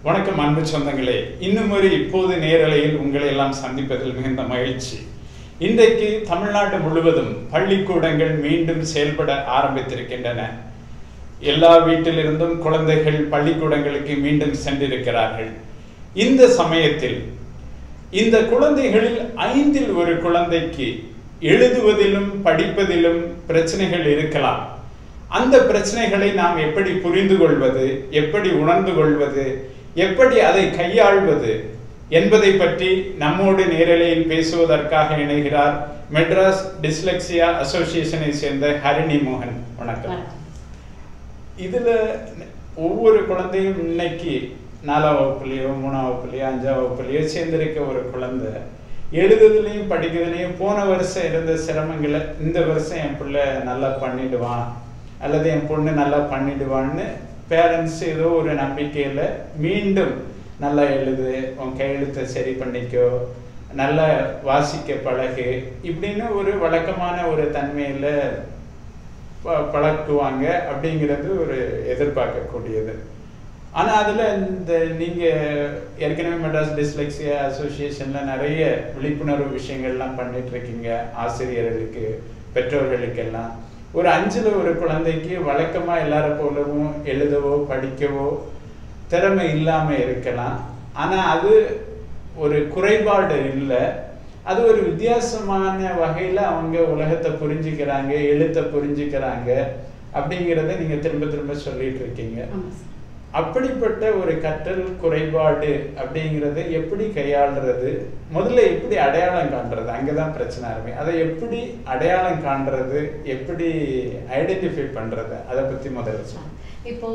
வணக்கம் அன்பு சொந்தங்களே, இன்னும் ஒரு இப்போது நேரலையில் உங்களை எல்லாம் சந்திப்பதில் மிகுந்த மகிழ்ச்சி. இன்றைக்கு தமிழ்நாடு முழுவதும் பள்ளிக்கூடங்கள் மீண்டும் செயல்பட ஆரம்பித்திருக்கின்றன. எல்லா வீட்டிலிருந்தும் குழந்தைகள் பள்ளிக்கூடங்களுக்கு மீண்டும் சென்றிருக்கிறார்கள். இந்த சமயத்தில் இந்த குழந்தைகளில் 5 ஒரு குழந்தைக்கு எழுதுவதிலும் படிப்பதிலும் பிரச்சனைகள் இருக்கலாம். அந்த பிரச்சனைகளை நாம் எப்படி புரிந்து கொள்வது, எப்படி உணர்ந்து கொள்வது, எப்படி அதை கையாள்வது என்பதை பற்றி நம்மோடு நேரலையில் பேசுவதற்காக இணைகிறார் மெட்ராஸ் டிஸ்லெக்சியா அசோசியேஷனை சேர்ந்த ஹரிணி மோகன். வணக்கம். இதுல ஒவ்வொரு குழந்தையும் இன்னைக்கு 4ஆம் வகுப்புலையோ 3ஆம் வகுப்புலையோ 5ஆம் வகுப்புலையோ சேர்ந்திருக்க ஒரு குழந்தை எழுதுறதுலையும் படிக்கிறதுலையும் போன வருஷம் இருந்த சிரமங்களை இந்த வருஷம் என் பிள்ளை நல்லா பண்ணிடுவான் அல்லது என் பொண்ணு நல்லா பண்ணிடுவான்னு பேரண்ட்ஸ் ஏதோ ஒரு நம்பிக்கையில் மீண்டும் நல்லா எழுது, உன் கையெழுத்தை சரி பண்ணிக்கோ, நல்லா வாசிக்க பழகு இப்படின்னு ஒரு வழக்கமான ஒரு தன்மையில் பழக்குவாங்க. அப்படிங்கிறது ஒரு எதிர்பார்க்கக்கூடியது. ஆனால் அதில் இந்த நீங்கள் ஏற்கனவே மெட்ராஸ் டிஸ்லெக்சியா அசோசியேஷனில் நிறைய விழிப்புணர்வு விஷயங்கள்லாம் பண்ணிகிட்ருக்கீங்க. ஆசிரியர்களுக்கு, பெற்றோர்களுக்கெல்லாம் ஒரு 5 ஒரு குழந்தைக்கு வழக்கமாக எல்லாரும் போலவும் எழுதவோ படிக்கவோ திறமை இல்லாமல் இருக்கலாம். ஆனால் அது ஒரு குறைபாடு இல்லை, அது ஒரு வித்தியாசமான வகையில் அவங்க உலகத்தை புரிஞ்சுக்கிறாங்க, எழுத்தை புரிஞ்சுக்கிறாங்க அப்படிங்கிறத நீங்கள் திரும்ப திரும்ப சொல்லிட்டு இருக்கீங்க. அப்படிப்பட்ட ஒரு கற்றல் குறைபாடு அப்படிங்கிறத எப்படி கையாளுறது, முதல்ல எப்படி அடையாளம் காண்றது, அங்கதான் பிரச்சனை ஆரம்பி. அதை எப்படி அடையாளம் காண்றது, எப்படி ஐடென்டிஃபை பண்றது, அதை பத்தி முதல்ல. இப்போ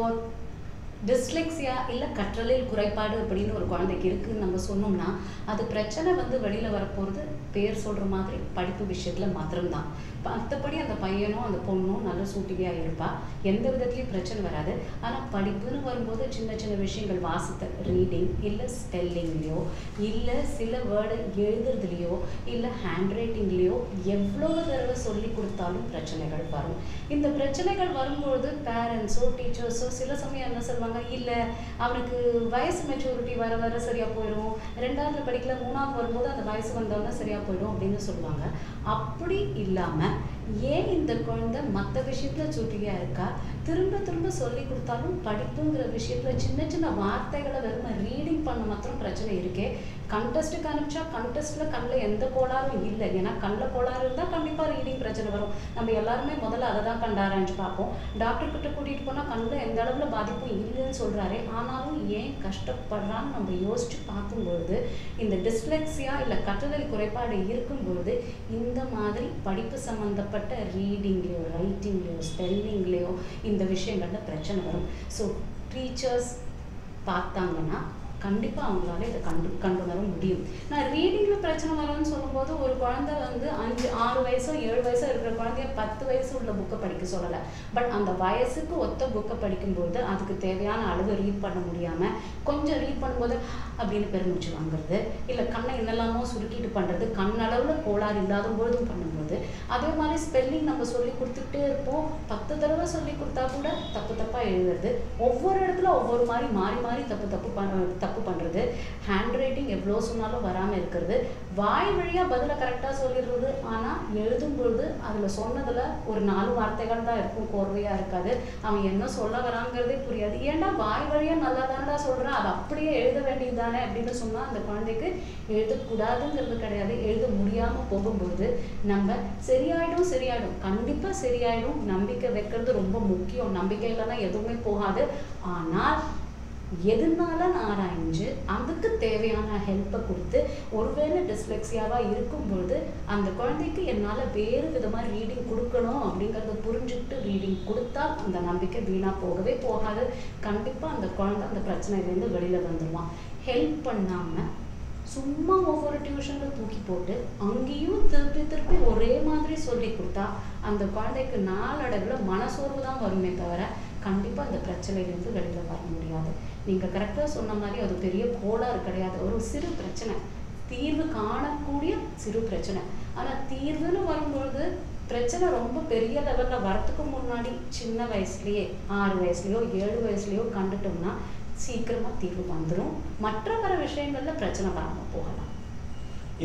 டிஸ்லெக்சியா இல்லை கற்றலில் குறைபாடு அப்படின்னு ஒரு குழந்தைக்கு இருக்குன்னு நம்ம சொன்னோம்னா அது பிரச்சனை வெளியில் வரப்போகிறது பேர் சொல்கிற மாதிரி படிப்பு விஷயத்தில் மாத்திரம்தான். மற்றபடி அந்த பையனோ அந்த பொண்ணோ நல்ல சூட்டிகையாக இருப்பா, எந்த விதத்துலையும் பிரச்சனை வராது. ஆனால் படிப்புன்னு வரும்போது சின்ன சின்ன விஷயங்கள், வாசித்தல், ரீடிங், இல்லை ஸ்பெல்லிங்லேயோ, இல்லை சில வேர்டை எழுதுறதுலையோ, இல்லை ஹேண்ட் ரைட்டிங்லேயோ எவ்வளோ தடவை சொல்லி கொடுத்தாலும் பிரச்சனைகள் வரும். இந்த பிரச்சனைகள் வரும்பொழுது பேரண்ட்ஸோ டீச்சர்ஸோ சில சமயம் என்ன சொல்லுவாங்க, இல்லை அவனுக்கு வயசு மெச்சூரிட்டி வர வர சரியாக போயிடும், 2ஆவது படிக்கல 3ஆவது வரும்போது அந்த வயசு வந்தோன்னா சரியாக போயிடும் அப்படின்னு சொல்லுவாங்க. அப்படி இல்லாமல் ஏன் இந்த குழந்தை மற்ற விஷயத்தில் சுட்டியாக இருக்கா, திரும்ப திரும்ப சொல்லி கொடுத்தாலும் படிப்புங்கிற விஷயத்தில் சின்ன சின்ன வார்த்தைகளை வெறும் ரீடிங் பண்ண மாத்திரம் பிரச்சனை இருக்கே. கண்டெஸ்ட்டுக்கு அனுப்பிச்சா கண்டெஸ்ட்டில் கண்ணில் எந்த கோளாறும் இல்லை, ஏன்னா கண்ணில் கோளாறு இருந்தால் கண்டிப்பாக ரீடிங் பிரச்சனை வரும். நம்ம எல்லாருமே முதல்ல அதை தான் கண்டு ஆராய்ச்சி பார்ப்போம். டாக்டர்கிட்ட கூட்டிகிட்டு போனால் கண்ணில் எந்த அளவில் பாதிப்பும் இல்லைன்னு சொல்கிறாரு, ஆனாலும் ஏன் கஷ்டப்படுறான்னு நம்ம யோசித்து பார்க்கும்பொழுது இந்த டிஸ்லெக்சியா இல்லை கற்றலில் குறைபாடு இருக்கும்பொழுது இந்த மாதிரி படிப்பு சம்மந்தப்பட்ட ரீடிங்லேயோ, ரைட்டிங்லேயோ, ஸ்பெல்லிங்லேயோ இந்த விஷயங்கள்ல பிரச்சனை வரும். ஸோ டீச்சர்ஸ் பார்த்தாங்கன்னா கண்டிப்பாக அவங்களால இதை கண்டுணர முடியும். நான் ரீடிங்கில் பிரச்சனை வரும்னு சொல்லும்போது ஒரு குழந்தை 5, 6 வயசோ 7 வயசோ இருக்கிற குழந்தைய 10 வயசு உள்ள புக்கை படிக்க சொல்லலை. பட் அந்த வயசுக்கு ஒத்த புக்கை படிக்கும்போது அதுக்கு தேவையான அளவு ரீட் பண்ண முடியாமல் கொஞ்சம் ரீட் பண்ணும்போது அப்படின்னு பெருமிச்சு வாங்குறது, இல்லை கண்ணை என்னெல்லாமோ சுருக்கிட்டு பண்ணுறது, கண்ணளவில் கோளாறு இல்லாத பொழுதும் பண்ணும்போது, அதே மாதிரி ஸ்பெல்லிங் நம்ம சொல்லி கொடுத்துட்டே இருப்போம். 10 தடவை சொல்லி கொடுத்தா கூட தப்பாக எழுதுறது, ஒவ்வொரு இடத்துல ஒவ்வொரு மாதிரி மாறி மாறி தப்பு பண்ணுறது, ஹேண்ட் ரைட்டிங் எவ்வளோ சொன்னாலும் வராமல் இருக்கிறது, வாய் வழியாக பதிலை கரெக்டாக சொல்லிடுறது, ஆனால் எழுதும்பொழுது அதில் சொன்னதில் ஒரு 4 வார்த்தைகள் தான் இருக்கும், கோர்வையாக இருக்காது, அவன் என்ன சொல்ல வராங்கிறதே புரியாது. ஏன்டா வாய் வழியாக நல்லா தானடா சொல்கிறான், அது அப்படியே எழுத வேண்டியது தானே அப்படின்னு சொன்னால் அந்த குழந்தைக்கு எழுதக்கூடாதுங்கிறது கிடையாது. எழுத முடியாமல் போகும்போது நம்ம சரியாயிடும் கண்டிப்பாக சரியாயிடும், நம்பிக்கை வைக்கிறது ரொம்ப முக்கியம். நம்பிக்கை இல்லைன்னா எதுவுமே போகாது. ஆனால் எதுனால ஆராய்ஞ்சு அதுக்கு தேவையான ஹெல்ப்பை கொடுத்து, ஒருவேளை டிஸ்லெக்சியாவாக இருக்கும்பொழுது அந்த குழந்தைக்கு என்னால் வேறு விதமாக ரீடிங் கொடுக்கணும் அப்படிங்கிறத புரிஞ்சுக்கிட்டு ரீடிங் கொடுத்தா அந்த நம்பிக்கை வீணாக போகவே போகாது. கண்டிப்பாக அந்த குழந்தை அந்த பிரச்சனையிலேருந்து வெளியில் வந்துடுவான். ஹெல்ப் பண்ணாமல் சும்மா ஒவ்வொரு டியூஷனில் தூக்கி போட்டு அங்கேயும் திருப்பி ஒரே மாதிரி சொல்லி கொடுத்தா அந்த குழந்தைக்கு நாளடைவில் மனசோர்வு தான் வருமே தவிர கண்டிப்பாக அந்த பிரச்சனையிலேருந்து வெளியில் வர முடியாது. நீங்கள் கரெக்டாக சொன்ன மாதிரி அது பெரிய கோளாறு கிடையாது, ஒரு சிறு பிரச்சனை, தீர்வு காணக்கூடிய சிறு பிரச்சனை. ஆனால் தீர்வுன்னு வரும்பொழுது பிரச்சனை ரொம்ப பெரிய லெவலில் வரத்துக்கு முன்னாடி சின்ன வயசுலேயே 6 வயசுலையோ 7 வயசுலையோ கண்டுட்டோம்னா சீக்கிரமா தீர்வு வந்துடும். மற்ற வர விஷயங்கள்ல பிரச்சனை வராமல் போகலாம்.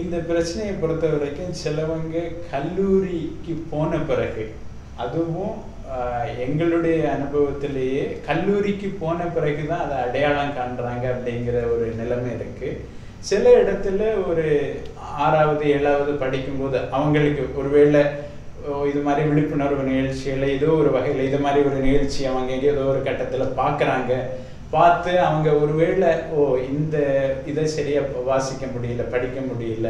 இந்த பிரச்சனையை பொறுத்த வரைக்கும் சிலவங்க கல்லூரிக்கு போன பிறகு, அதுவும் எங்களுடைய அனுபவத்திலேயே கல்லூரிக்கு போன பிறகு தான் அதை அடையாளம் காண்றாங்க அப்படிங்கிற ஒரு நிலைமை இருக்கு. சில இடத்துல ஒரு 6வது 7வது படிக்கும்போது அவங்களுக்கு ஒருவேளை இது மாதிரி விழிப்புணர்வு நிகழ்ச்சிகளை ஏதோ ஒரு வகையில் இது மாதிரி ஒரு நிகழ்ச்சி அவங்க ஏதோ ஒரு கட்டத்தில் பார்க்குறாங்க. பார்த்து அவங்க ஒருவேளை இந்த இதை சரியா வாசிக்க முடியல, படிக்க முடியல,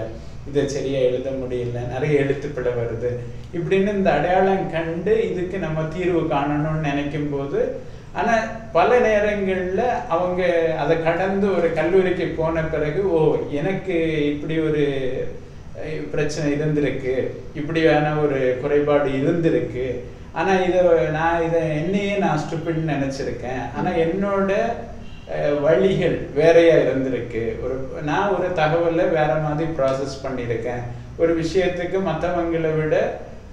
இதை சரியா எழுத முடியல, நிறைய எழுத்துப்பிழை வருது இப்படின்னு இந்த அடையாளம் கண்டு இதுக்கு நம்ம தீர்வு காணணும்னு நினைக்கும் போது, ஆனால் பல நேரங்களில் அவங்க அதை கடந்து ஒரு கல்லூரிக்கு போன பிறகு எனக்கு இப்படி ஒரு பிரச்சனை இருந்திருக்கு, இப்படியான ஒரு குறைபாடு இருந்திருக்கு, ஆனால் என்னையே நான் ஸ்டூபிட்னு நினச்சிருக்கேன், ஆனால் என்னோட வழிகள் வேறையா இருந்திருக்கு, நான் ஒரு தகவலை வேற மாதிரி ப்ராசஸ் பண்ணியிருக்கேன், ஒரு விஷயத்துக்கு மற்றவங்களை விட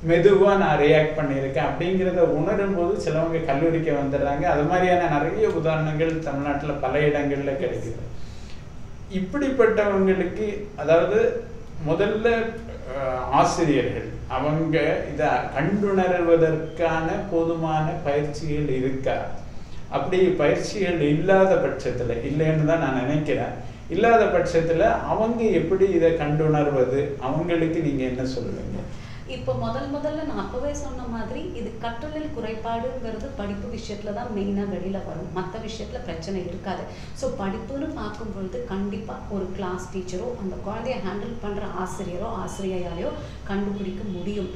மெதுவாக நான் ரியாக்ட் பண்ணியிருக்கேன் அப்படிங்கிறத உணரும் போது சிலவங்க கல்லூரிக்கு வந்துடுறாங்க. அது மாதிரியான நிறைய உதாரணங்கள் தமிழ்நாட்டில் பல இடங்கள்ல கிடைக்குது. இப்படிப்பட்டவங்களுக்கு அதாவது முதல்ல ஆசிரியர்கள் அவங்க இதை கண்டுணர்வதற்கான போதுமான பயிற்சிகள் இருக்கா? அப்படி பயிற்சிகள் இல்லாத பட்சத்தில், இல்லைன்னு தான் நான் நினைக்கிறேன், இல்லாத பட்சத்தில் அவங்க எப்படி இதை கண்டுணர்வது? அவங்களுக்கு நீங்கள் என்ன சொல்லுவீங்க? இப்போ முதல்ல நான் அப்பவே சொன்ன மாதிரி இது கற்றலில் குறைபாடுங்கிறது படிப்பு விஷயத்துல தான் மெயினாக வெளியில் வரும். மற்ற விஷயத்துல பிரச்சனை இருக்காது. ஸோ படிப்புன்னு பார்க்கும்பொழுது கண்டிப்பாக ஒரு கிளாஸ் டீச்சரோ அந்த குழந்தைய ஹேண்டில் பண்ணுற ஆசிரியரோ ஆசிரியையாலையோ கண்டுபிடிக்க முடியும்.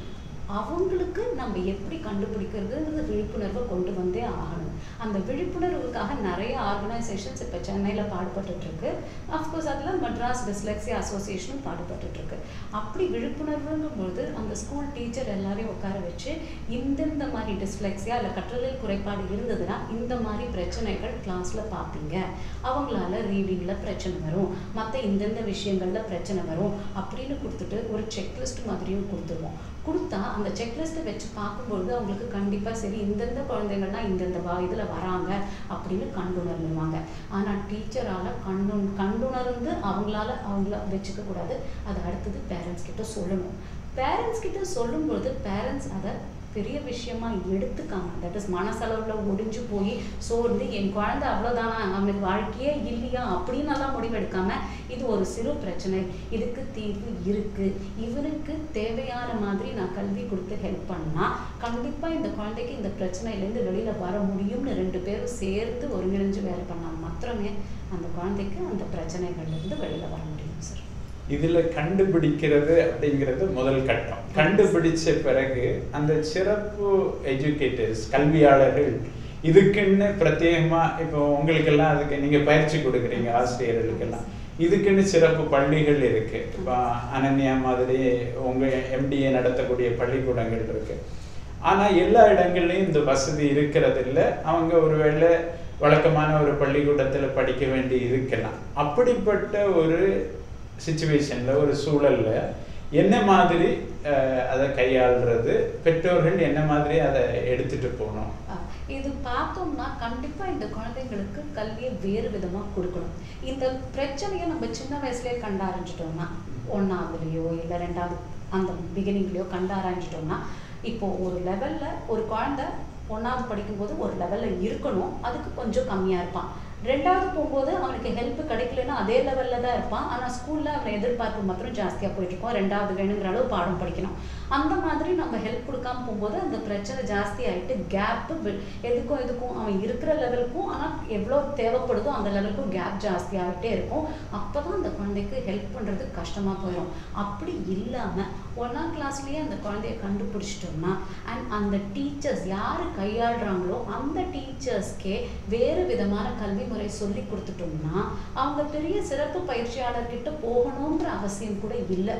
அவங்களுக்கு நம்ம எப்படி கண்டுபிடிக்கிறதுங்கிறது விழிப்புணர்வை கொண்டு வந்தே ஆகணும். அந்த விழிப்புணர்வுக்காக நிறைய ஆர்கனைசேஷன்ஸ் இப்போ சென்னையில் பாடுபட்டுருக்கு. அஃப்கோர்ஸ் அதில் மெட்ராஸ் டிஸ்லெக்ஸியா அசோசியேஷனும் பாடுபட்டுருக்கு. அப்படி விழிப்புணர்வுங்கும்போது அந்த ஸ்கூல் டீச்சர் எல்லாரையும் உட்கார வச்சு இந்தந்த மாதிரி டிஸ்லெக்ஸியா இல்லை கற்றலில் குறைபாடு இருந்ததுன்னா இந்த மாதிரி பிரச்சனைகள் கிளாஸில் பார்ப்பீங்க, அவங்களால ரீடிங்கில் பிரச்சனை வரும், மற்ற இந்தந்த விஷயங்களில் பிரச்சனை வரும் அப்படின்னு கொடுத்துட்டு ஒரு செக்லிஸ்ட் மாதிரியும் கொடுத்துருவோம். கொடுத்தா அந்த செக்லிஸ்ட்டை வச்சு பார்க்கும்பொழுது அவங்களுக்கு கண்டிப்பாக சரி இந்தந்த குழந்தைங்கள்லாம் இந்தந்த இதில் வராங்க அப்படின்னு கண்டுணர்ந்துருவாங்க. ஆனால் டீச்சரால் கண்டுணர்ந்து அவங்கள வச்சுக்க கூடாது. அது அடுத்தது பேரண்ட்ஸ் கிட்ட சொல்லணும். பேரண்ட்ஸ் கிட்ட சொல்லும்பொழுது பேரண்ட்ஸ் அதை பெரிய விஷயமா எடுத்துக்காம, தட் இஸ் மனசளவில் ஒடிஞ்சு போய் சோர்ந்து என் குழந்தை அவ்வளோதானா, அவனுக்கு வாழ்க்கையே இல்லையா அப்படின்னு எல்லாம் முடிவெடுக்காம இது ஒரு சிறு பிரச்சனை, இதுக்கு தீர்வு இருக்கு, இவனுக்கு தேவையான மாதிரி நான் கல்வி கொடுத்து ஹெல்ப் பண்ணா கண்டிப்பாக இந்த குழந்தைக்கு இந்த பிரச்சனையிலேருந்து வெளியில் வர முடியும்னு 2 பேரும் சேர்த்து ஒருங்கிணைஞ்சு வேலை பண்ணால் மாத்திரமே அந்த குழந்தைக்கு அந்த பிரச்சனைகள்லேருந்து வெளியில் வர முடியும் சார். இதுல கண்டுபிடிக்கிறது அப்படிங்கிறது முதல் கட்டம். கண்டுபிடிச்ச பிறகு அந்த சிறப்பு எஜுகேட்டர்ஸ் கல்வியாளர்கள் இதுக்குன்னு பிரத்யேகமா இப்போ உங்களுக்கெல்லாம் அதுக்கு நீங்க பயிற்சி கொடுக்குறீங்க ஆசிரியர்களுக்கெல்லாம், இதுக்குன்னு சிறப்பு பள்ளிகள் இருக்கு. இப்போ அனன்யா மாதிரி உங்க MDA நடத்தக்கூடிய பள்ளிக்கூடங்கள் இருக்கு. ஆனா எல்லா இடங்கள்லையும் இந்த வசதி இருக்கிறது இல்லை. அவங்க ஒருவேளை வழக்கமான ஒரு பள்ளிக்கூடத்துல படிக்க வேண்டி இருக்கலாம். அப்படிப்பட்ட ஒரு சிச்சுவேஷன்ல ஒரு சூழல்ல என்ன மாதிரி அதை கையாளுறது, பெற்றோர்கள் என்ன மாதிரி அதை எடுத்துட்டு போகணும்? இது பார்த்தோம்னா கண்டிப்பா இந்த குழந்தைங்களுக்கு கல்வியை வேறு விதமா கொடுக்கணும். இந்த பிரச்சனையை நம்ம சின்ன வயசுலயே கண்ட ஆரம்பிச்சிட்டோம்னா, 1ஆவதுலயோ இல்லை 2ஆவது அந்த பிகினிங்லயோ கண்ட ஆரம்பிச்சிட்டோம்னா, இப்போ ஒரு லெவல்ல ஒரு குழந்தை 1ஆவது படிக்கும்போது ஒரு லெவல்ல இருக்கணும், அதுக்கு கொஞ்சம் கம்மியா இருப்பான். 2ஆவது போகும்போது அவனுக்கு ஹெல்ப் கிடைக்கலன்னா அதே லெவலில் தான் இருப்பான். ஆனால் ஸ்கூலில் அவனை எதிர்பார்ப்பு மாத்திரம் ஜாஸ்தியாக போயிட்டுருக்கோம். 2ஆவது வேணுங்கிற அளவு பாடம் படிக்கணும். அந்த மாதிரி நம்ம ஹெல்ப் கொடுக்காம போகும்போது அந்த பிரச்சனை ஜாஸ்தி ஆகிட்டு கேப்பு எதுக்கும் அவன் இருக்கிற லெவலுக்கும் ஆனால் எவ்வளோ தேவைப்படுதோ அந்த லெவலுக்கும் கேப் ஜாஸ்தி ஆகிட்டே இருக்கும். அப்போ தான் அந்த குழந்தைக்கு ஹெல்ப் பண்ணுறது கஷ்டமாக போயிடும். அப்படி இல்லாமல் 1ஆம் கிளாஸ்லேயே அந்த குழந்தைய கண்டுபிடிச்சிட்டோம்னா அண்ட் அந்த டீச்சர்ஸ் யார் கையாளுறாங்களோ அந்த டீச்சர்ஸ்க்கே வேறு விதமான கல்வி முறை சொல்லி கொடுத்துட்டோம்னா அவங்க பெரிய சிறப்பு பயிற்சியாளர்கிட்ட போகணுன்ற அவசியம் கூட இல்லை.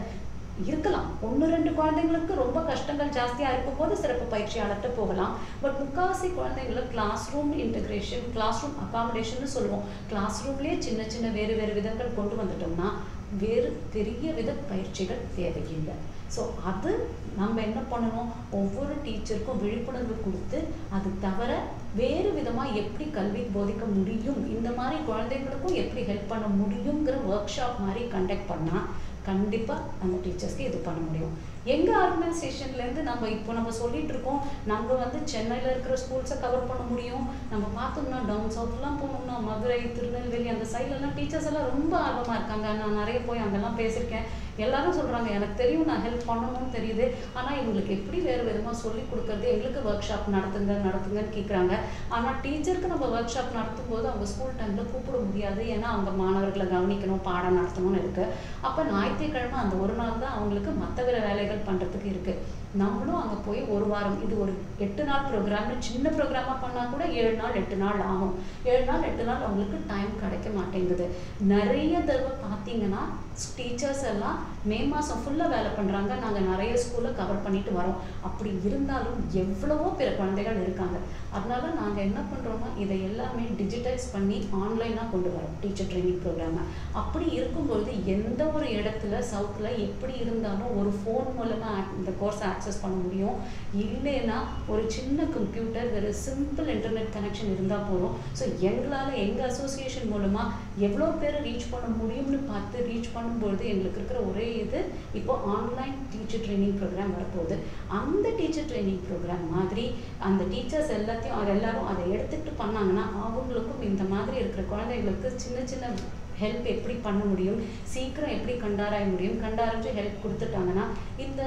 இருக்கலாம் 1-2 குழந்தைங்களுக்கு ரொம்ப கஷ்டங்கள் ஜாஸ்தியா இருக்கும் போது சிறப்பு பயிற்சியாளர்கிட்ட போகலாம். பட் முக்காவாசி குழந்தைங்களை class room integration, class room accommodation சொல்லுவோம். கிளாஸ் ரூம்லயே சின்ன சின்ன வேறு விதங்கள் கொண்டு வந்துட்டோம்னா வேறு பெரிய வித பயிற்சிகள் தேவையில்லை. ஸோ அது நம்ம என்ன பண்ணணும், ஒவ்வொரு டீச்சருக்கும் விழிப்புணர்வு கொடுத்து அது தவிர வேறு விதமாக எப்படி கல்வி போதிக்க முடியும், இந்த மாதிரி குழந்தைங்களுக்கும் எப்படி ஹெல்ப் பண்ண முடியுங்கிற ஒர்க் ஷாப் மாதிரி கண்டக்ட் பண்ணால் கண்டிப்பாக அந்த டீச்சர்ஸ்க்கு இது பண்ண முடியும். எங்கள் ஆர்கனைசேஷன்லேருந்து நம்ம சொல்லிட்டு இருக்கோம், நம்ம வந்து சென்னையில் இருக்கிற ஸ்கூல்ஸை கவர் பண்ண முடியும். நம்ம பார்த்தோம்னா டவுன் சவுத்லாம் போனோம்னா மதுரை, திருநெல்வேலி அந்த சைட்லலாம் டீச்சர்ஸ் எல்லாம் ரொம்ப ஆர்வமாக இருக்காங்க. நான் நிறைய போய் அங்கெல்லாம் பேசியிருக்கேன். எல்லாரும் சொல்கிறாங்க, எனக்கு தெரியும், நான் ஹெல்ப் பண்ணணும்னு தெரியுது, ஆனால் இவங்களுக்கு எப்படி வேறு விதமாக சொல்லி கொடுக்குறது, எங்களுக்கு ஒர்க் ஷாப் நடத்துங்கன்னு கேட்குறாங்க. ஆனால் டீச்சருக்கு நம்ம ஒர்க் ஷாப் நடத்தும் போது அவங்க ஸ்கூல் டைமில் கூப்பிட முடியாது, ஏன்னா அவங்க மாணவர்களை கவனிக்கணும், பாடம் நடத்தணும்னு இருக்குது. அப்போ ஞாயிற்றுக்கிழமை அந்த ஒரு நாள் தான் அவங்களுக்கு மற்ற வேறு வேலைகள் பண்ணுறதுக்கு இருக்குது. நம்மளும் அங்கே போய் ஒரு வாரம், இது ஒரு 8 நாள் ப்ரோக்ராம்னு சின்ன ப்ரோக்ராமாக பண்ணால் கூட 7 நாள் 8 நாள் ஆகும். 7 நாள் 8 நாள் அவங்களுக்கு டைம் கிடைக்க மாட்டேங்குது. நிறைய தடவை பார்த்தீங்கன்னா டீச்சர்ஸ் எல்லாம் மே மாதம் ஃபுல்லாக வேலை பண்ணுறாங்க. நாங்கள் நிறைய ஸ்கூலில் கவர் பண்ணிட்டு வரோம். அப்படி இருந்தாலும் எவ்வளவோ பிற குழந்தைகள் இருக்காங்க. அதனால நாங்கள் என்ன பண்ணுறோம்னா இதை எல்லாமே டிஜிட்டைஸ் பண்ணி ஆன்லைனாக கொண்டு வரோம் டீச்சர் ட்ரைனிங் ப்ரோக்ராமை. அப்படி இருக்கும்பொழுது எந்த ஒரு இடத்துல சவுத்தில் எப்படி இருந்தாலும் ஒரு ஃபோன் மூலமாக இந்த கோர்ஸை ஆக்சஸ் பண்ண முடியும். இல்லைன்னா ஒரு சின்ன கம்ப்யூட்டர், ஒரு சிம்பிள் இன்டர்நெட் கனெக்ஷன் இருந்தால் போதும். ஸோ எங்களால் எங்கள் அசோசியேஷன் மூலமாக எவ்வளோ பேரை ரீச் பண்ண முடியும்னு பார்த்து ரீச் பண்ணும்பொழுது எங்களுக்கு இருக்கிற ஒரே இது இப்போ ஆன்லைன் டீச்சர் ட்ரைனிங் ப்ரோக்ராம் வரப்போகுது. அந்த டீச்சர் ட்ரைனிங் ப்ரோக்ராம் மாதிரி அந்த டீச்சர்ஸ் எல்லாரும் அதை எடுத்துக்கிட்டு பண்ணாங்கன்னா அவங்களுக்கும் இந்த மாதிரி இருக்கிற குழந்தைங்களுக்கு சின்ன சின்ன ஹெல்ப் எப்படி பண்ண முடியும், சீக்கிரம் எப்படி கண்டாராய முடியும், கண்டாரஞ்சு ஹெல்ப் கொடுத்துட்டாங்கன்னா இந்த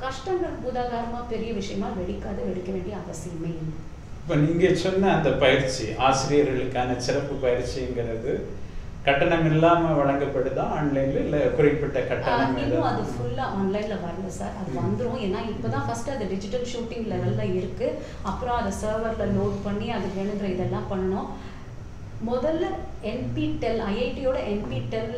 கஷ்டங்கள் பூதாகாரமாக பெரிய விஷயமா வெடிக்க வேண்டிய அவசியமே இல்லை. இப்போ நீங்கள் சொன்ன அந்த பயிற்சி, ஆசிரியர்களுக்கான சிறப்பு பயிற்சிங்கிறது கட்டணம் இல்லாமல் வழங்கப்படுதா ஆன்லைனில், இல்லை குறிப்பிட்ட கட்டணம்? இன்னும் அது ஃபுல்லாக ஆன்லைனில் வரல சார், அது வந்துடும். ஏன்னா இப்போ தான் ஃபஸ்ட்டு அது டிஜிட்டல் ஷூட்டிங் லெவலில் இருக்குது. அப்புறம் அதை சர்வரில் லோட் பண்ணி அது வேணுங்கிற இதெல்லாம் பண்ணணும். முதல்ல NPTEL IITயோட NPTEL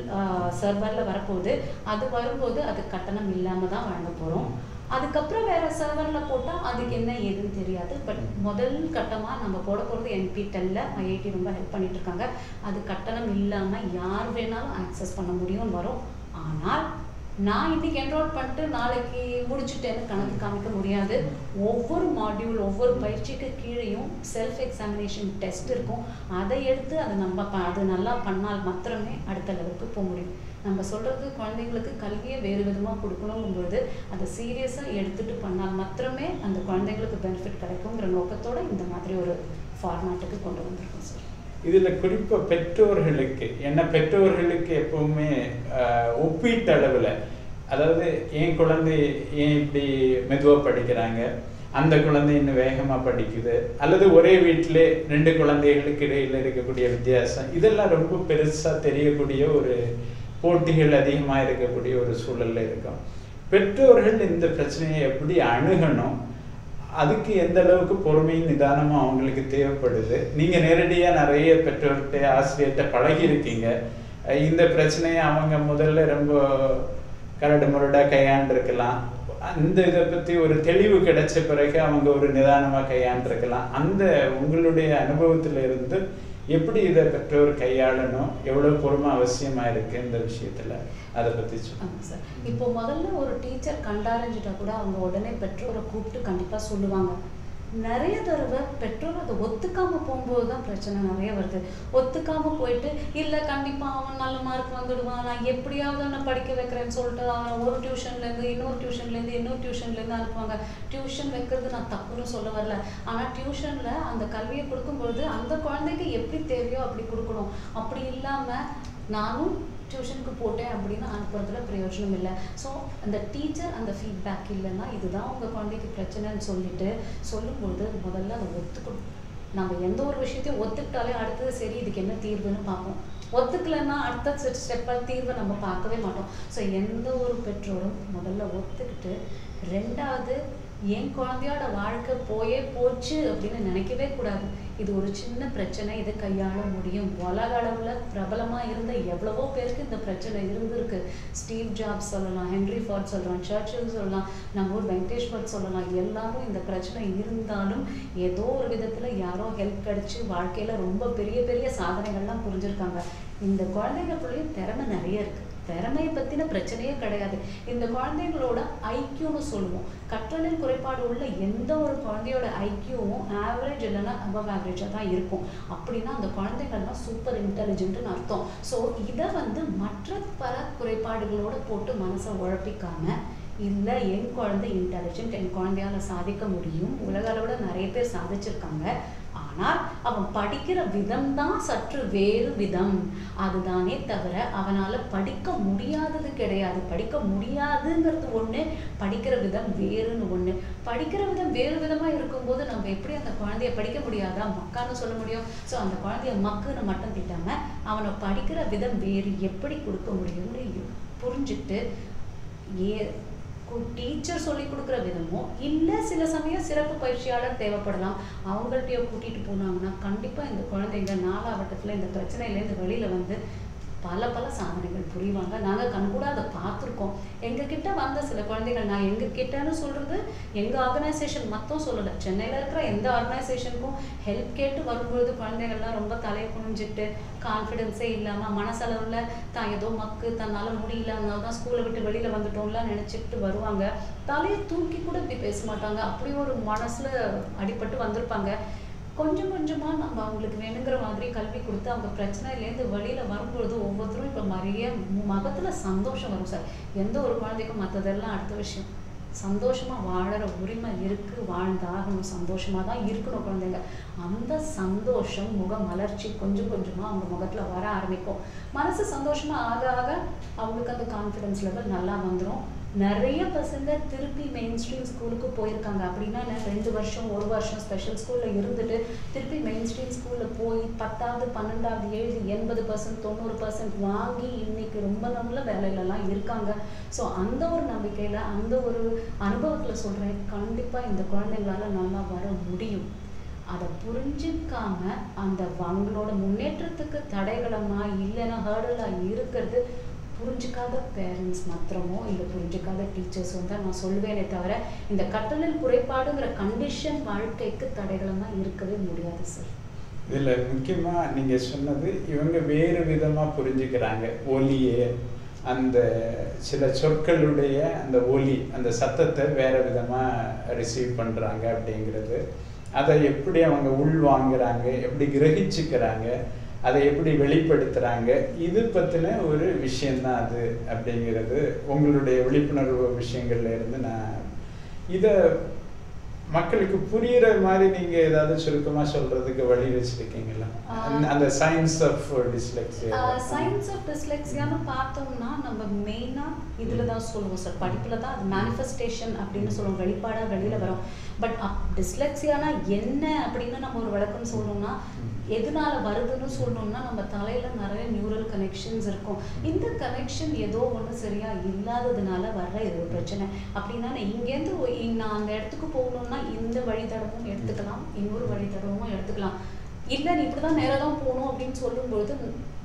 சர்வரில் வரப்போகுது. அது வரும்போது அது கட்டணம் இல்லாமல் தான் வழங்க போகிறோம். அதுக்கப்புறம் வேறு சர்வரில் போட்டால் அதுக்கு என்ன ஏதுன்னு தெரியாது. பட் முதல் கட்டமாக நம்ம போட போகிறது NPTELல IIT ரொம்ப ஹெல்ப் பண்ணிட்டு இருக்காங்க. அது கட்டணம் இல்லாமல் யார் வேணாலும் ஆக்சஸ் பண்ண முடியும்னு வரும். ஆனால் நான் இன்னைக்கு என்ரோல் பண்ணிட்டு நாளைக்கு முடிச்சுட்டேன்னு கணக்கு காமிக்க முடியாது. ஒவ்வொரு மாடியூல், ஒவ்வொரு பயிற்சிக்கு கீழேயும் செல்ஃப் எக்ஸாமினேஷன் டெஸ்ட் இருக்கும். அதை எடுத்து அது நல்லா பண்ணால் மாத்திரமே அடுத்த லெவலுக்கு போக முடியும். நம்ம சொல்கிறது குழந்தைங்களுக்கு கல்வியை வேறு விதமாக கொடுக்கணுங்கும்போது அதை சீரியஸாக எடுத்துகிட்டு பண்ணால் மாத்திரமே அந்த குழந்தைங்களுக்கு பெனிஃபிட் கிடைக்குங்கிற நோக்கத்தோடு இந்த மாதிரி ஒரு ஃபார்மேட்டுக்கு கொண்டு வந்திருக்கோம் சார். இதில் குறிப்பாக பெற்றோர்களுக்கு எப்பவுமே ஒப்பீட்டளவில், அதாவது என் குழந்தை ஏன் இப்படி மெதுவாக படிக்கிறாங்க, அந்த குழந்தை இன்னும் வேகமாக படிக்குது, அல்லது ஒரே வீட்டிலே 2 குழந்தைகளுக்கு இடையில் இருக்கக்கூடிய வித்தியாசம், இதெல்லாம் ரொம்ப பெருசாக தெரியக்கூடிய ஒரு போட்டிகள் அதிகமாக இருக்கக்கூடிய ஒரு சூழலில் இருக்கும். பெற்றோர்கள் இந்த பிரச்சனையை எப்படி அணுகணும், அதுக்கு எந்த அளவுக்கு பொறுமையும் நிதானமும் அவங்களுக்கு தேவைப்படுது? நீங்கள் நேரடியாக நிறைய பெற்றோர்கிட்ட ஆசிரியர்கிட்ட பழகியிருக்கீங்க. இந்த பிரச்சனையை அவங்க முதல்ல ரொம்ப கரடு முரடாக கையாண்டிருக்கலாம். அந்த இதை பற்றி ஒரு தெளிவு கிடைச்ச பிறகு அவங்க ஒரு நிதானமாக கையாண்டிருக்கலாம். அந்த உங்களுடைய அனுபவத்தில் இருந்து எப்படி இதை பெற்றோர் கையாளணும், எவ்வளோ பொறுமை அவசியமாக இருக்குது இந்த விஷயத்தில், அதை பற்றி சொல்லுங்கள் சார். இப்போ முதல்ல ஒரு டீச்சர் கண்டறிஞ்சிட்டா கூட அவங்க உடனே பெற்றோரை கூப்பிட்டு கண்டிப்பாக சொல்லுவாங்க. நிறைய தடவை பெற்றோர் அதை ஒத்துக்காமல் போகும்போது தான் பிரச்சனை நிறைய வருது. ஒத்துக்காமல் போயிட்டு இல்லை கண்டிப்பாக அவன் நல்ல மார்க் வந்துடுவான், நான் எப்படியாவது அவனை படிக்க வைக்கிறேன்னு சொல்லிட்டு அவனை ஒரு டியூஷன்லேருந்து இன்னொரு டியூஷன்லேருந்து அனுப்புவாங்க. டியூஷன் வைக்கிறது நான் தப்புன்னு சொல்ல வரல. ஆனால் டியூஷனில் அந்த கல்வியை கொடுக்கும்பொழுது அந்த குழந்தைக்கு எப்படி தேவையோ அப்படி கொடுக்கணும். அப்படி இல்லாமல் நானும் டியூஷனுக்கு போட்டேன் அப்படின்னு அனுப்புறதுல பிரயோஜனம் இல்லை. ஸோ அந்த டீச்சர் அந்த ஃபீட்பேக் இல்லைன்னா இதுதான் உங்கள் குழந்தைக்கு பிரச்சனைன்னு சொல்லும்போது முதல்ல அதை ஒத்துக்கணும். நம்ம எந்த ஒரு விஷயத்தையும் ஒத்துக்கிட்டாலே அடுத்தது சரி இதுக்கு என்ன தீர்வுன்னு பார்ப்போம். ஒத்துக்கலைன்னா அடுத்த ஸ்டெப்பாக தீர்வை நம்ம பார்க்கவே மாட்டோம். ஸோ எந்த ஒரு பெற்றோரும் முதல்ல ஒத்துக்கிட்டு, ரெண்டாவது என் குழந்தையோட வாழ்க்கை போச்சு அப்படின்னு நினைக்கவே கூடாது. இது ஒரு சின்ன பிரச்சனை, இதை கையாள முடியும். உலக அளவில் பிரபலமாக இருந்த எவ்வளவோ பேருக்கு இந்த பிரச்சனை இருந்திருக்கு. ஸ்டீவ் ஜாப்ஸ் சொல்லலாம், ஹென்ரி ஃபார்ட் சொல்லலாம், சர்ச்சில் சொல்லலாம், நம்ம ஊர் வெங்கடேஷ் பட் சொல்லலாம். எல்லாரும் இந்த பிரச்சனை இருந்தாலும் ஏதோ ஒரு விதத்தில் யாரோ ஹெல்ப் கிடைச்சி வாழ்க்கையில் ரொம்ப பெரிய பெரிய சாதனைகள்லாம் புரிஞ்சிருக்காங்க. இந்த குழந்தைங்களுக்குள்ளேயும் திறமை நிறைய இருக்குது. திறமையை பற்றின பிரச்சனையே கிடையாது. இந்த குழந்தைங்களோட ஐக்கியூன்னு சொல்லுவோம். கற்றலில் குறைபாடு உள்ள எந்த ஒரு குழந்தையோட ஐக்கியூவும் ஆவரேஜ் இல்லைன்னா அபவ் ஆவரேஜாக தான் இருக்கும். அப்படின்னா அந்த குழந்தைங்கள்லாம் சூப்பர் இன்டெலிஜென்ட்னு அர்த்தம். ஸோ இதை வந்து மற்ற பல குறைபாடுகளோட போட்டு மனசை உழப்பிக்காம, இல்லை என் குழந்தை இன்டெலிஜென்ட், என் குழந்தையால் சாதிக்க முடியும், உலக அளவில் நிறைய பேர் சாதிச்சிருக்காங்க, ஆனால் அவன் படிக்கிற விதம் தான் சற்று வேறு விதம், அதுதானே தவிர அவனால் படிக்க முடியாதது கிடையாது. படிக்க முடியாதுங்கிறது ஒன்று, படிக்கிற விதம் வேறுன்னு ஒன்று. படிக்கிற விதம் வேறு விதமாக இருக்கும்போது நம்ம எப்படி அந்த குழந்தைய படிக்க முடியாதா, மக்கான்னு சொல்ல முடியும்? ஸோ அந்த குழந்தைய மக்குன்னு மட்டும் திட்டாமல் அவனை படிக்கிற விதம் வேறு எப்படி கொடுக்க முடியும்னு புரிஞ்சுட்டு, டீச்சர் சொல்லி கொடுக்குற விதமோ இல்லை சில சமயம் சிறப்பு பயிற்சியாளர் தேவைப்படலாம், அவங்கள்ட்டையோ கூட்டிகிட்டு போனாங்கன்னா கண்டிப்பாக இந்த குழந்தைங்க நாலாவட்டத்தில் இந்த பிரச்சனையிலேருந்து வெளியில் வந்து பல பல சாதனைகள் புரிவாங்க. நாங்கள் கண்கூட அதை பார்த்துருக்கோம். எங்ககிட்ட வந்த சில குழந்தைகள், நான் எங்ககிட்டன்னு சொல்கிறது எங்கள் ஆர்கனைசேஷன் மட்டும் சொல்லலை, சென்னையில் இருக்கிற எந்த ஆர்கனைசேஷனுக்கும் ஹெல்ப் கேட்டு வரும்பொழுது குழந்தைகள்லாம் ரொம்ப தலையை குனிஞ்சிட்டு கான்ஃபிடென்ஸே இல்லாமல் மனசளவில் தான் ஏதோ மக்கு தன்னால் முடியல, அதனால தான் ஸ்கூலை விட்டு வெளியில் வந்துட்டோம்லாம் நினச்சிக்கிட்டு வருவாங்க. தலையை தூக்கி கூட இப்படி பேச மாட்டாங்க. அப்படி ஒரு மனசில் அடிபட்டு வந்திருப்பாங்க. கொஞ்சம் கொஞ்சமாக நம்ம அவங்களுக்கு வேணுங்கிற மாதிரி கல்வி கொடுத்து அவங்க பிரச்சனையிலேருந்து வெளியில் வரும்பொழுது ஒவ்வொருத்தரும் இப்போ நிறைய முகத்தில் சந்தோஷம் வரும் சார். எந்த ஒரு குழந்தைக்கும் மற்றதெல்லாம் அடுத்த விஷயம், சந்தோஷமாக வாழற உரிமை இருக்குது, வாழ்ந்தாகணும், சந்தோஷமாக தான் இருக்கணும் குழந்தைங்க. அந்த சந்தோஷம் முக மலர்ச்சி கொஞ்சம் கொஞ்சமாக அவங்க முகத்தில் வர ஆரம்பிக்கும். மனசு சந்தோஷமாக ஆக ஆக அவங்களுக்கு அந்த கான்ஃபிடென்ஸ் லெவல் நல்லா வந்துடும். நிறைய பசங்க திருப்பி மெயின் ஸ்ட்ரீம் ஸ்கூலுக்கு போயிருக்காங்க. அப்படின்னா 2 வருஷம் 1 வருஷம் ஸ்பெஷல் ஸ்கூலில் இருந்துட்டு திருப்பி மெயின் ஸ்ட்ரீம் ஸ்கூலில் போய் 10வது 12வது எழுதி 80% 90% வாங்கி இன்னைக்கு ரொம்ப நல்ல வேலையிலலாம் இருக்காங்க. ஸோ அந்த ஒரு நம்பிக்கையில், அந்த ஒரு அனுபவத்தில் சொல்கிறேன், கண்டிப்பாக இந்த குழந்தைங்களால நல்லா வர முடியும். அதை புரிஞ்சிக்காம அந்த அவங்களோட முன்னேற்றத்துக்கு தடைகளமா இல்லைன்னா ஹேர்டலாக இருக்கிறது புரிஞ்சிக்காத பேரண்ட்ஸ் மாத்திரமோ இல்லை புரிஞ்சிக்காத டீச்சர்ஸும் தான் நான் சொல்லுவேனே தவிர இந்த கற்றலில் குறைபாடுங்கிற கண்டிஷன் வாழ்க்கைக்கு தடைகளமாக இருக்கவே முடியாது சார். இதில் முக்கியமாக நீங்கள் சொன்னது, இவங்க வேறு விதமாக புரிஞ்சுக்கிறாங்க. ஒலியே, அந்த சில சொற்களுடைய அந்த ஒலி, அந்த சத்தத்தை வேறு விதமாக ரிசீவ் பண்ணுறாங்க அப்படிங்கிறது, அதை எப்படி அவங்க உள்வாங்கிறாங்க, எப்படி கிரகிச்சுக்கிறாங்க, அதை எப்படி வெளிப்படுத்துகிறாங்க, இது பற்றின ஒரு விஷயந்தான் அது அப்படிங்கிறது உங்களுடைய விழிப்புணர்வு விஷயங்கள்ல இருந்து நான் இதை மக்களுக்கு புரியுற மாதிரி நீங்கள் ஏதாவது சுருக்கமாக சொல்கிறதுக்கு வழி வச்சுருக்கீங்களா? அந்த science of dyslexia, science of டிஸ்லெக்ஸியான்னு பார்த்தோம்னா நம்ம மெயினாக இதில் தான் சொல்லுவோம் சார், படிப்பில் தான் அது மேனிஃபெஸ்டேஷன் அப்படின்னு சொல்லுவோம், வெளிப்பாடாக வெளியில் வரும். பட் டிஸ்லெக்ஸியானா என்ன அப்படின்னு நம்ம ஒரு விளக்கம் சொல்லணும்னா, எதனால வருதுன்னு சொல்லணும்னா நம்ம தலையில் நிறைய நியூரல் கனெக்ஷன்ஸ் இருக்கும். இந்த கனெக்ஷன் ஏதோ ஒன்று சரியா இல்லாததுனால வர்ற இது ஒரு பிரச்சனை. அப்படின்னா இங்கேருந்து நான் அந்த இடத்துக்கு போகணும்னா இந்த வழித்தடமும் எடுத்துக்கலாம், இன்னொரு வழித்தடமும் எடுத்துக்கலாம். இல்லை நீ இப்படி தான் நேராக தான் போகணும் அப்படின்னு சொல்லும்பொழுது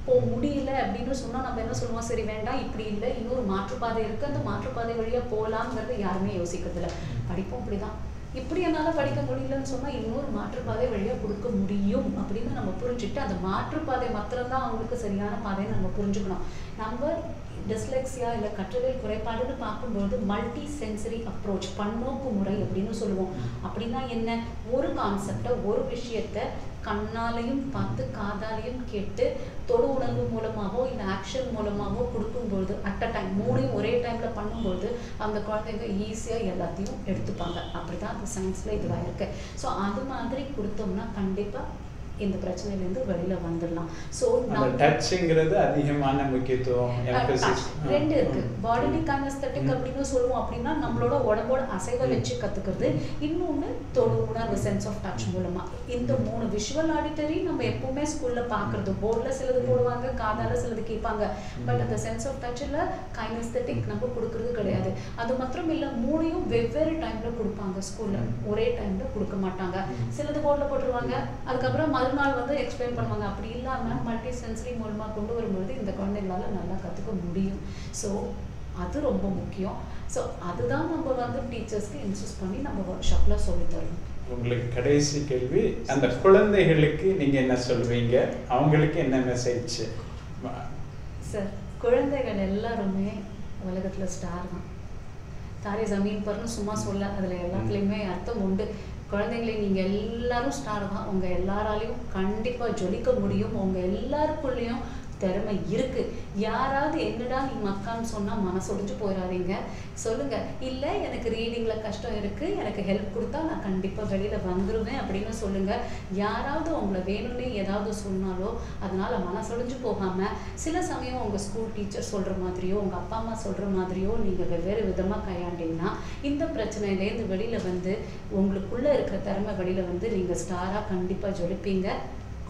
போக முடியல அப்படின்னு சொன்னால் நம்ம என்ன சொல்லுவோம், சரி வேண்டாம் இப்படி இல்லை, இன்னொரு மாற்றுப்பாதை இருக்குது, அந்த மாற்றுப்பாதை வழியாக போகலாங்கிறது யாருமே யோசிக்கிறதில்ல. படிப்போம் இப்படி தான், இப்படி என்னால் படிக்க முடியலன்னு சொன்னால் இன்னொரு மாற்றுப்பாதை வழியாக கொடுக்க முடியும் அப்படின்னு நம்ம புரிஞ்சுட்டு அந்த மாற்றுப்பாதை மாத்திரம்தான் அவங்களுக்கு சரியான பாதைன்னு நம்ம புரிஞ்சுக்கணும். நம்ம டிஸ்லெக்ஸியா இல்லை கற்றலில் குறைபாடுன்னு பார்க்கும்போது மல்டி சென்சரி அப்ரோச், பன்னோக்கு முறை அப்படின்னு சொல்லுவோம். அப்படின்னா என்ன, ஒரு கான்செப்டை ஒரு விஷயத்த கண்ணாலையும் பார்த்து காதாலையும் கேட்டு தொடு உணர்வு மூலமாகவோ இல்லை ஆக்ஷன் மூலமாகவோ கொடுக்கும்பொழுது அட் அ டைம் 3 ஒரே டைமில் பண்ணும்போது அந்த குழந்தைங்க ஈஸியாக எல்லாத்தையும் எடுத்துப்பாங்க. அப்படி தான் அந்த சயின்ஸில் இதுவாக இருக்கு. ஸோ அது மாதிரி கொடுத்தோம்னா கண்டிப்பாக இந்த பிரச்சனையிலேருந்து வெளியில் வந்துடலாம். ஸோ டச்சுங்கிறது அதிகமான முக்கியத்துவம் ரெண்டு இருக்கு. பாடிலி கைனெஸ்தெடிக் அப்படின்னு சொல்லுவோம். அப்படின்னா நம்மளோட உடம்போட அசைவை வச்சு கற்றுக்கிறது, இன்னொன்று தொடு உணர்வு சென்ஸ் ஆஃப் டச் மூலமாக. இந்த 3 விஷுவல் ஆடிட்டரி நம்ம எப்பவுமே ஸ்கூலில் பார்க்குறது, போர்டில் சிலது போடுவாங்க, காதால் சிலது கேட்பாங்க. பட் அந்த சென்ஸ் ஆஃப் டச்சில் கைனெஸ்தெடிக் நம்ம கொடுக்கறது கிடையாது. அது மாத்திரம் இல்லை, 3யும் வெவ்வேறு டைமில் கொடுப்பாங்க ஸ்கூலில், ஒரே டைமில் கொடுக்க மாட்டாங்க. சிலது போர்டில் போட்டுருவாங்க, அதுக்கப்புறம் மறுநாள் வந்து எக்ஸ்பிளைன் பண்ணுவாங்க. அப்படி இல்லாமல் மல்டி சென்சரி மூலமாக கொண்டு வரும்போது இந்த குழந்தைங்களால நல்லா கற்றுக்க முடியும். ஸோ அது ரொம்ப முக்கியம். ஸோ அதுதான் நம்ம வந்து டீச்சர்ஸ்க்கு இன்சிஸ்ட் பண்ணி நம்ம ஒர்க் ஷாப்பில் சொல்லித்தரணும். உங்களுக்கு கடைசி கேள்வி, அந்த குழந்தைகளுக்கு நீங்கள் என்ன சொல்வீங்க, அவங்களுக்கு என்ன மெசேஜ் சார்? குழந்தைகள் எல்லாருமே உலகத்துல ஸ்டார் தான். தாரே ஜமீன் பர்னு சும்மா சொல்ல, அதுல எல்லாத்துலயுமே அர்த்தம் உண்டு. குழந்தைங்களை நீங்க எல்லாரும் ஸ்டார் தான். உங்க எல்லாராலையும் கண்டிப்பா ஜொலிக்க முடியும். உங்க எல்லாருக்குள்ளேயும் திறமை இருக்கு. யாராவது என்னடா நீ மக்கான்னு சொன்னா மனசொடிஞ்சு போயிடாதீங்க. சொல்லுங்க, இல்ல எனக்கு ரீடிங்ல கஷ்டம் இருக்கு, எனக்கு ஹெல்ப் கொடுத்தா நான் கண்டிப்பா வெளியில வந்துருவேன் அப்படின்னு சொல்லுங்க. யாராவது உங்களை வேணும்னே ஏதாவது சொன்னாலோ அதனால மனசொடிஞ்சு போகாம, சில சமயம் உங்க ஸ்கூல் டீச்சர் சொல்ற மாதிரியோ உங்க அப்பா அம்மா சொல்ற மாதிரியோ நீங்க வெவ்வேறு விதமா கையாண்டீங்கன்னா இந்த பிரச்சனையிலேருந்து வெளியில வந்து உங்களுக்குள்ள இருக்கிற திறமை வெளியில வந்து நீங்க ஸ்டாரா கண்டிப்பா ஜொலிப்பீங்க.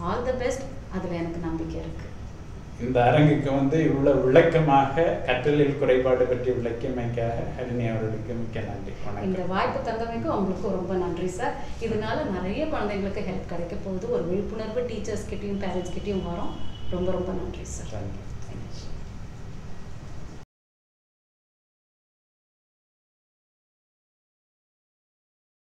All the best. அதுல எனக்கு நம்பிக்கை இருக்கு. இந்த அரங்குக்கு வந்து இவ்வளவு விளக்கமாக கற்றலில் குறைபாடு பற்றி விளக்கியமைக்காக ஹரிணி அவர்களுக்கு மிக்க நன்றி. இந்த வாய்ப்பு தந்தமைக்கு உங்களுக்கு ரொம்ப நன்றி சார். இதனால நிறைய குழந்தைங்களுக்கு ஹெல்ப் கிடைக்க போகுது. ஒரு விழிப்புணர்வு டீச்சர்ஸ் கிட்டையும் பேரண்ட்ஸ் கிட்டையும் வரும். ரொம்ப ரொம்ப நன்றி சார். தேங்க்யூ.